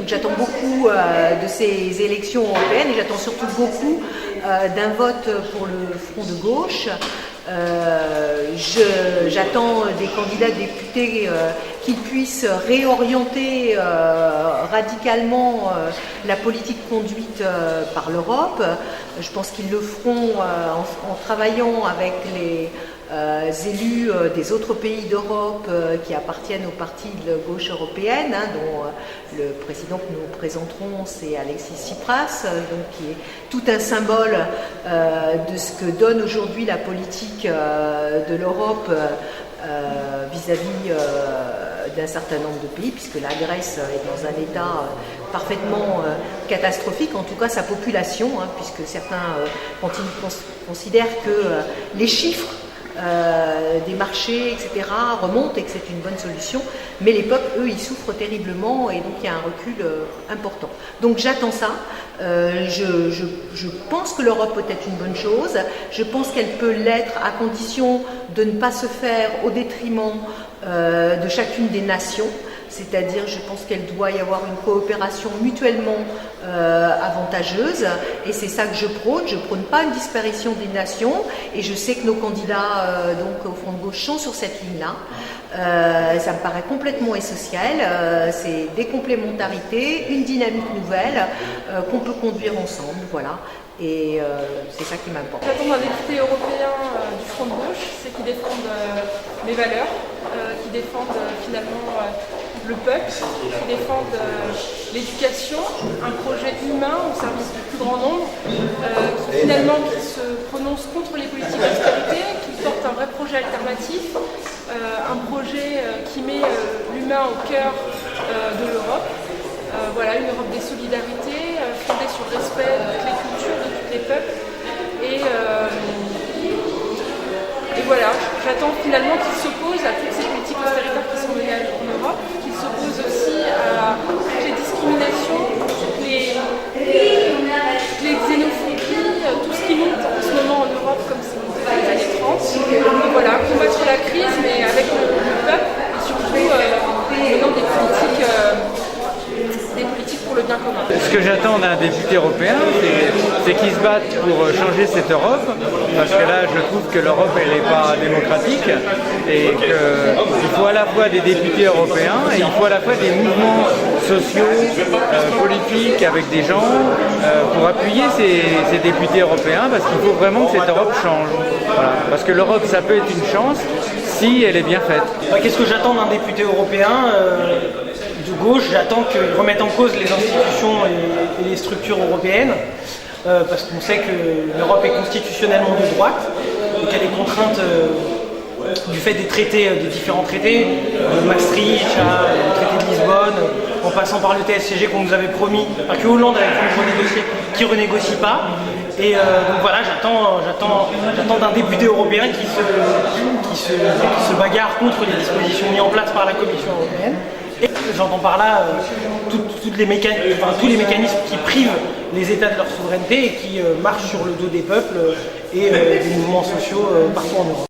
j'attends beaucoup de ces élections européennes et j'attends surtout beaucoup d'un vote pour le Front de gauche. J'attends des candidats députés qu'ils puissent réorienter radicalement la politique conduite par l'Europe. Je pense qu'ils le feront en travaillant avec les élus des autres pays d'Europe qui appartiennent au parti de gauche européenne, dont le président que nous présenterons, c'est Alexis Tsipras, donc qui est tout un symbole de ce que donne aujourd'hui la politique de l'Europe vis-à-vis d'un certain nombre de pays, puisque la Grèce est dans un état parfaitement catastrophique, en tout cas sa population, puisque certains considèrent que les chiffres des marchés, etc., remontent et que c'est une bonne solution, mais les peuples, eux, ils souffrent terriblement et donc il y a un recul important. Donc j'attends ça. Je pense que l'Europe peut être une bonne chose. Je pense qu'elle peut l'être à condition de ne pas se faire au détriment de chacune des nations. C'est-à-dire, je pense qu'elle doit y avoir une coopération mutuellement avantageuse, et c'est ça que je prône. Je prône pas une disparition des nations, et je sais que nos candidats donc au Front de gauche sont sur cette ligne-là. Ça me paraît complètement essentiel. C'est des complémentarités, une dynamique nouvelle qu'on peut conduire ensemble, voilà. Et c'est ça qui m'importe. J'attends d'un député européen du Front de gauche, c'est qu'ils défendent mes valeurs, qui défendent finalement le peuple, qui défendent l'éducation, un projet humain au service du plus grand nombre, qui finalement se prononce contre les politiques d'austérité, qui porte un vrai projet alternatif, un projet qui met l'humain au cœur de l'Europe. Voilà, une Europe des solidarités, fondée sur le respect de toutes les cultures, de tous les peuples. Et voilà, j'attends finalement qu'ils s'opposent à toutes ces politiques austéritaires qui sont menées en Europe, qu'ils s'opposent aussi à toutes les discriminations, toutes les xénophobies, tout ce qui monte en ce moment en Europe comme c'est monté dans les années 30. Et voilà, combattre la crise, mais avec le peuple et surtout menant des politiques pour le bien commun. Ce que j'attends d'un député européen, c'est qu'il se batte pour changer cette Europe, parce que là je trouve que l'Europe elle n'est pas démocratique et qu'il faut à la fois des députés européens et il faut à la fois des mouvements sociaux, politiques avec des gens pour appuyer ces députés européens, parce qu'il faut vraiment que cette Europe change. Voilà. Parce que l'Europe ça peut être une chance si elle est bien faite. Qu'est-ce que j'attends d'un député européen de gauche? J'attends qu'ils remettent en cause les institutions et les structures européennes, parce qu'on sait que l'Europe est constitutionnellement de droite et qu'elle est contrainte du fait des traités, des différents traités, de Maastricht, le traité de Lisbonne, en passant par le TSCG qu'on nous avait promis, que Hollande avait promis de renégocier, qui ne renégocie pas. Et donc voilà, j'attends d'un député européen qui se bagarre contre les dispositions mises en place par la Commission européenne. Et j'entends par là tous les mécanismes qui privent les États de leur souveraineté et qui marchent sur le dos des peuples et des mouvements sociaux partout en Europe.